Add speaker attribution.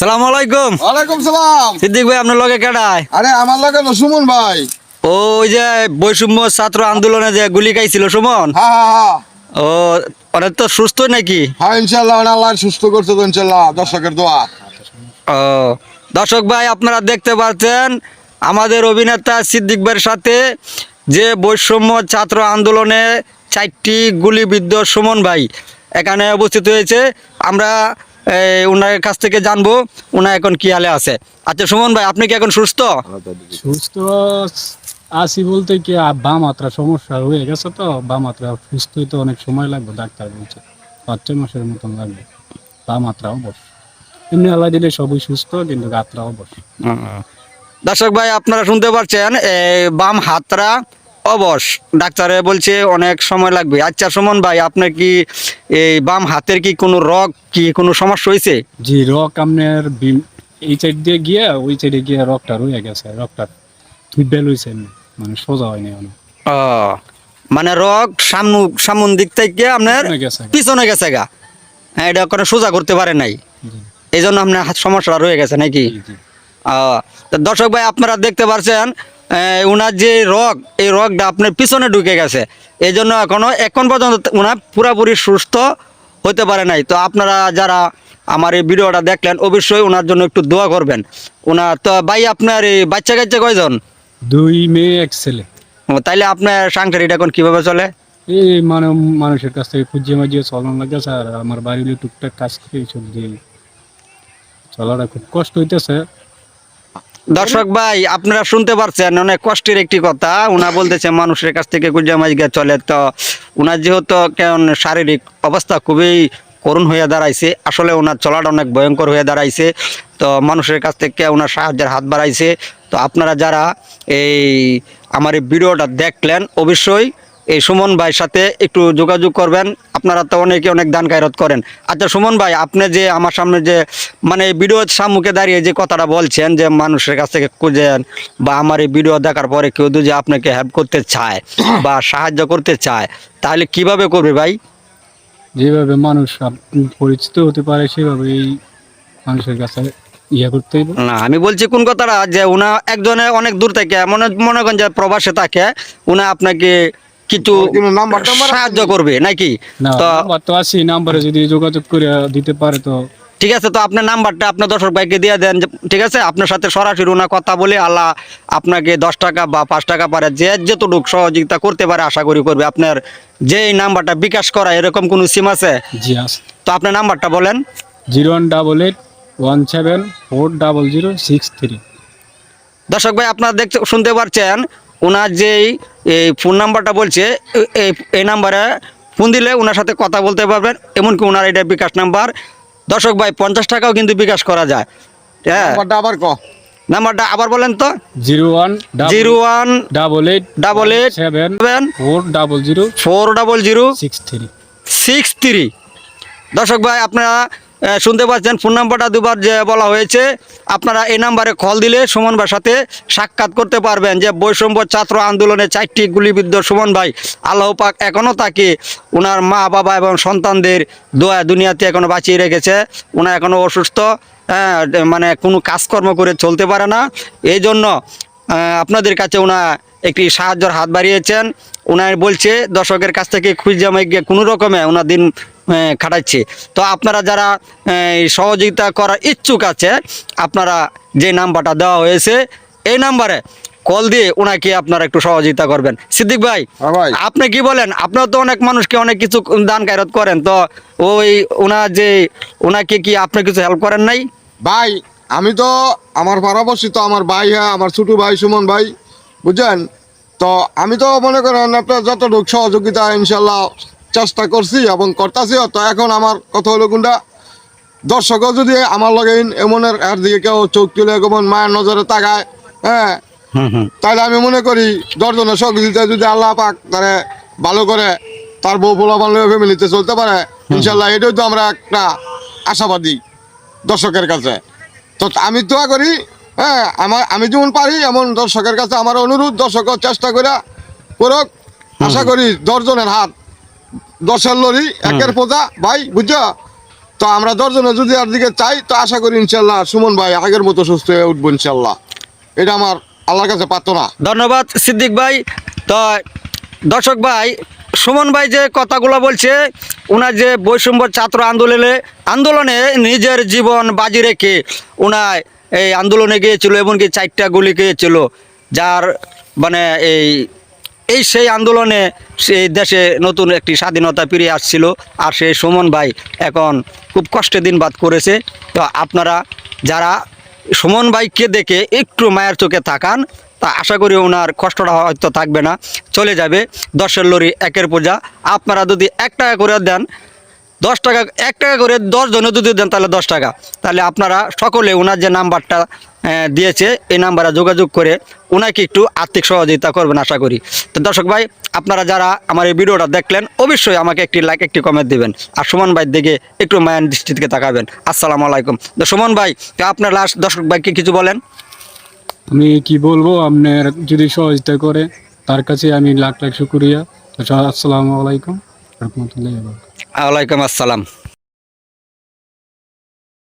Speaker 1: সালামু আলাইকুম।
Speaker 2: ওয়ালাইকুম সালাম।
Speaker 1: সিদ্দিক ভাই আপনার লগে কেডায়?
Speaker 2: আরে আমার লাগে তো সুমন ভাই।
Speaker 1: ওই যে বৈষম্য ছাত্র আন্দোলনে যে গুলি খাইছিল সুমন,
Speaker 2: হ্যাঁ হ্যাঁ হ্যাঁ
Speaker 1: ও ওরা তো সুস্থ নাকি?
Speaker 2: হ্যাঁ ইনশাল্লাহ আল্লাহ সুস্থ করছে তো ইনশাল্লাহ, দর্শকের দোয়া।
Speaker 1: ও দর্শক ভাই আপনারা দেখতে পাচ্ছেন আমাদের অভিনেতা সিদ্দিক ভাইয়ের সাথে যে বৈষম্য ছাত্র আন্দোলনে 4টি গুলিবিদ্ধ সুমন ভাই এখানে উপস্থিত হয়েছে। আমরা ওনার কাছ থেকে জানবো ওনা এখন কি হালে আছে। আচ্ছা সুমন ভাই, আপনি কি এখন সুস্থ?
Speaker 3: সুস্থ আছি বলতে কি বাম মাত্রা সমস্যা হয়ে গেছে, তো বাম মাত্রা সুস্থ হইতে অনেক সময় লাগবে, ডাক্তার বলছে 5-6 মাসের মতন লাগবে। বাম মাত্রা অবশ্য এমনি আল্লাহ দিলে সবই সুস্থ, কিন্তু গাত্রা অবশ্য।
Speaker 1: দর্শক ভাই আপনারা শুনতে পাচ্ছেন বাম হাতরা অবশ, ডাক্তারে বলছে অনেক সময় লাগবে। আচ্ছা সুমন ভাই, আপনার কি এই বাম হাতের কি কোনো রোগ কি কোনো সমস্যা হয়েছে?
Speaker 3: জি, রক আপনার এই সাইড দিয়ে গিয়ে ওই সাইডে গিয়ে রকটা রয়ে গেছে, রকটা বেল হয়েছে, মানে সোজা হয়নি অনেক।
Speaker 1: ও মানে রোগ সামন দিক থেকে আপনার
Speaker 3: পিছনে গেছে।
Speaker 1: পিছনে গেছে গা, হ্যাঁ এটা কোনো সোজা করতে পারে নাই,
Speaker 3: জি,
Speaker 1: এই জন্য আপনার হাত সমস্যা রয়ে গেছে নাকি?
Speaker 3: জি, জি।
Speaker 1: তো দর্শক ভাই আপনারা দেখতে পাচ্ছেন ওনার যে রোগ, এই রোগটা আপনার পিছনে ঢুকে গেছে, এই জন্য এখন পর্যন্ত ওনার পুরাপুরি সুস্থ হতে পারে নাই। তো আপনারা যারা আমার এই ভিডিওটা দেখলেন অবশ্যই ওনার জন্য একটু দোয়া করবেন। ওনার তো ভাই আপনার এই বাচ্চা কাচ্চা কয়জন?
Speaker 3: 2 মেয়ে 1 ছেলে।
Speaker 1: তাইলে আপনার সংসার এটা এখন কীভাবে চলে?
Speaker 3: এই মানে মানুষের কাছ থেকে খুঁজিয়ে মাজিয়ে চলানো লাগে স্যার, আমার বাড়ির টুকটাক কাজ করে এইসব দিয়ে চলাটা খুব কষ্ট হইতেছে।
Speaker 1: দর্শক ভাই আপনারা শুনতে পারছেন অনেক কষ্টের একটি কথা, উনা বলতেছে মানুষের কাছ থেকে গুজা মাইজা চলে। তো উনার যেহেতু কেমন শারীরিক অবস্থা খুবই করুণ হয়ে দাঁড়াইছে, আসলে ওনার চলাটা অনেক ভয়ঙ্কর হয়ে দাঁড়াইছে। তো মানুষের কাছ থেকে ওনার সাহায্যের হাত বাড়াইছে। তো আপনারা যারা এই আমার এই ভিডিওটা দেখলেন অবশ্যই এই সুমন ভাইয়ের সাথে একটু যোগাযোগ করবেন। আপনারা তো অনেকে অনেক দান কায়রত করেন। আচ্ছা সুমন ভাই, আপনি যে আমার সামনে যে মানে ভিডিওর সম্মুখে দাঁড়িয়ে যে কথাটা বলছেন যে মানুষের কাছ থেকে খুঁজেন, বা আমার এই ভিডিও দেখার পরে কেউ যদি আপনাকে হেল্প করতে চায় বা সাহায্য করতে চায়, তাহলে কিভাবে করবে ভাই?
Speaker 3: যেভাবে মানুষ পরিচিত হতে পারে সেভাবে এই মানুষের কাছে করতে হইব।
Speaker 1: না আমি বলছি কোন কথাটা, যে উনা একজনে অনেক দূর থেকে মনে করেন যে প্রবাসে থাকে, উনা আপনাকে কিছু
Speaker 2: কিন্তু নাম্বারটা আমার
Speaker 1: সাহায্য করবে নাকি?
Speaker 3: না,
Speaker 1: তো
Speaker 3: নাম্বার তো আছে, নাম্বারে যদি যোগাযোগ করে দিতে পারে তো
Speaker 1: ঠিক আছে, তো আপনার নাম্বারটা আপনার দর্শক ভাইকে দিয়ে দেন। ঠিক আছে, আপনার সাথে সরাসরি ওনা কথা বলে আল্লাহ আপনাকে 10 টাকা বা 5 টাকা পারে যে যতটুকু সহযোগিতা করতে পারে আশা করি করবে। আপনার যে নাম্বারটা বিকাশ করা এরকম কোনো সিম আছে?
Speaker 3: জি আছে।
Speaker 1: তো আপনার নাম্বারটা বলেন।
Speaker 3: 01881740063।
Speaker 1: দর্শক ভাই আপনারা শুনতে পারছেন ওনার যেই এই ফোন নাম্বারটা বলছে, এই নাম্বারে ফোন দিলে ওনার সাথে কথা বলতে পারবেন। এমনকি ওনার এটা বিকাশ নাম্বার। দর্শক ভাই 50 টাকাও কিন্তু বিকাশ করা যায়। হ্যাঁ,
Speaker 2: নাম্বারটা আবার ক।
Speaker 1: নাম্বারটা আবার বলেন তো।
Speaker 3: 01888740063।
Speaker 1: দর্শক ভাই আপনারা শুনতে পাচ্ছেন ফোন নাম্বারটা দুবার যে বলা হয়েছে। আপনারা এই নাম্বারে কল দিলে সুমন ভাইয়ের সাথে সাক্ষাৎ করতে পারবেন। যে বৈষম্য ছাত্র আন্দোলনে 4টি গুলিবিদ্ধ সুমন ভাই, আল্লাহ পাক এখনও তাকে ওনার মা বাবা এবং সন্তানদের দোয়া দুনিয়াতে এখনও বাঁচিয়ে রেখেছে। ওনা এখনও অসুস্থ, মানে কোনো কাজকর্ম করে চলতে পারে না। এই জন্য আপনাদের কাছে ওনা একটি সাহায্যের হাত বাড়িয়েছেন। ওনার বলছে দর্শকের কাছ থেকে খুঁজে গিয়ে কোনো রকমে ওনার দিন খাটাচ্ছে। তো আপনারা যারা সহযোগিতা করার ইচ্ছুক আছে, আপনারা যে নাম্বারটা দেওয়া হয়েছে এই নাম্বারে কল দিয়ে ওনাকে আপনারা একটু সহযোগিতা করবেন। সিদ্দিক ভাই,
Speaker 2: হ্যাঁ ভাই।
Speaker 1: আপনি কি বলেন? আপনারা তো অনেক মানুষকে অনেক কিছু দান কায়রত করেন, তো ওনাকে কি আপনি কিছু হেল্প করেন নাই?
Speaker 2: ভাই আমি তো আমার পাড়াবর্ষী তো আমার ভাই, হ্যাঁ আমার ছোট ভাই সুমন ভাই, বুঝছেন তো। আমি তো মনে করেন আপনার যতটুকু সহযোগিতা ইনশাল্লাহ চেষ্টা করছি এবং করতেছিও। তো এখন আমার কথা হলো কোনটা, দর্শকও যদি আমার লগে এমনের এর দিকে কেউ চোখ তুলে কেমন মায়ের নজরে তাকায়, হ্যাঁ তাহলে আমি মনে করি 10 জনের সহযোগিতা যদি আল্লাহ পাক তারে ভালো করে তার বউ পোলাপান ফ্যামিলিতে চলতে পারে ইনশাল্লাহ, এটাই তো আমরা একটা আশাবাদী দর্শকের কাছে। তো আমি দোয়া করি, হ্যাঁ আমি যেমন পারি এমন দর্শকের কাছে আমার অনুরোধ, দর্শকও চেষ্টা করে করুক। আশা করি 10 জনের হাত 10-এর লড়ি 1-এর প্রজা ভাই, বুঝছো তো আমরা 10 জনে যদি আর দিকে চাই তো আশা করি ইনশাল্লাহ সুমন ভাই আগের মতো সুস্থ হয়ে উঠবো ইনশাল্লাহ। এটা আমার আল্লাহর কাছে প্রার্থনা।
Speaker 1: ধন্যবাদ সিদ্দিক ভাই। তো দর্শক ভাই, সুমন ভাই যে কথাগুলো বলছে, ওনার যে বৈষম্য ছাত্র আন্দোলনে নিজের জীবন বাজি রেখে ওনার এই আন্দোলনে গিয়েছিল, এমনকি 4টা গুলি খেয়েছিল, যার মানে এই সেই আন্দোলনে সেই দেশে নতুন একটি স্বাধীনতা ফিরে আসছিল। আর সেই সুমন ভাই এখন খুব কষ্টে দিন বাদ করেছে। তো আপনারা যারা সুমন ভাইকে দেখে একটু মায়ের চোখে তাকান, তা আশা করি ওনার কষ্টটা হয়তো থাকবে না, চলে যাবে। 10-এর লরি 1-এর পূজা। আপনারা যদি 1 টাকা করে দেন, 10 টাকা, 1 টাকা করে 10 জনে যদি দেন তাহলে 10 টাকা। তাহলে আপনারা সকলে ওনার যে নাম্বারটা দিয়েছে এই নাম্বারে যোগাযোগ করে ওনাকে একটু আর্থিক সহযোগিতা করবেন আশা করি। তো দর্শক ভাই, আপনারা যারা আমার এই ভিডিওটা দেখলেন অবশ্যই আমাকে একটি লাইক, একটি কমেন্ট দিবেন, আর সুমন ভাই দিকে একটু মায়ের দৃষ্টি থেকে তাকাবেন। আসসালামু আলাইকুম। তো সুমন ভাই, আপনার লাস্ট দর্শক ভাইকে কিছু বলেন।
Speaker 3: আমি কি বলবো, আপনার যদি সহযোগিতা করে তার কাছে আমি লাখ লাখ শুকরিয়া। তো আসসালামু আলাইকুম রহমতুল্লাহ।
Speaker 1: ওয়ালাইকুম আসসালাম।